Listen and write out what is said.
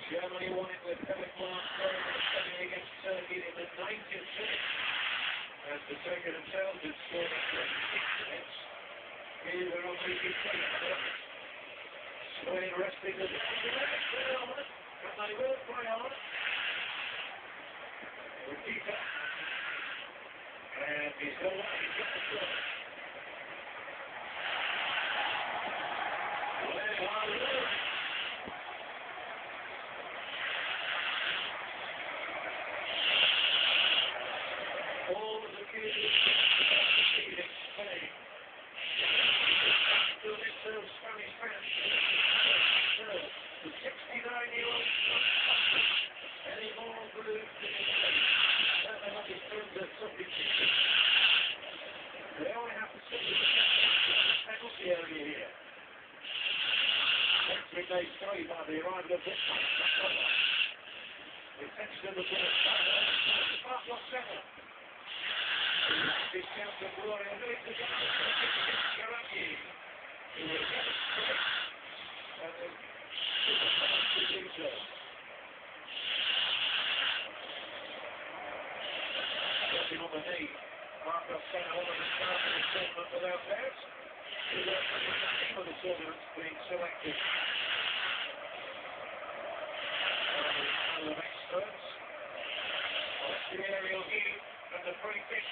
Germany won it with Philip Mark against Turkey in the 90th minute. As the Turkey themselves had scored after 6 minutes. Here they're on the Spain resting the and they will play on. Nikita. And he's got the score. All the kids in Spain. Still into Spanish fans. The 69-year-old any more blue certainly not his friends at something. They only have to sit with the penalty area here. Next week they say by the arrival of this match. The attention of the ball. Mark was settled. This counts of Gloria Lewis against Garaki. Who will get a straight. And then to do so. Getting on the knee. Marcos Senna over the start of the tournament without doubt. He's the name of the tournament being selected. One of the experts. Watch the aerial view and the free kick.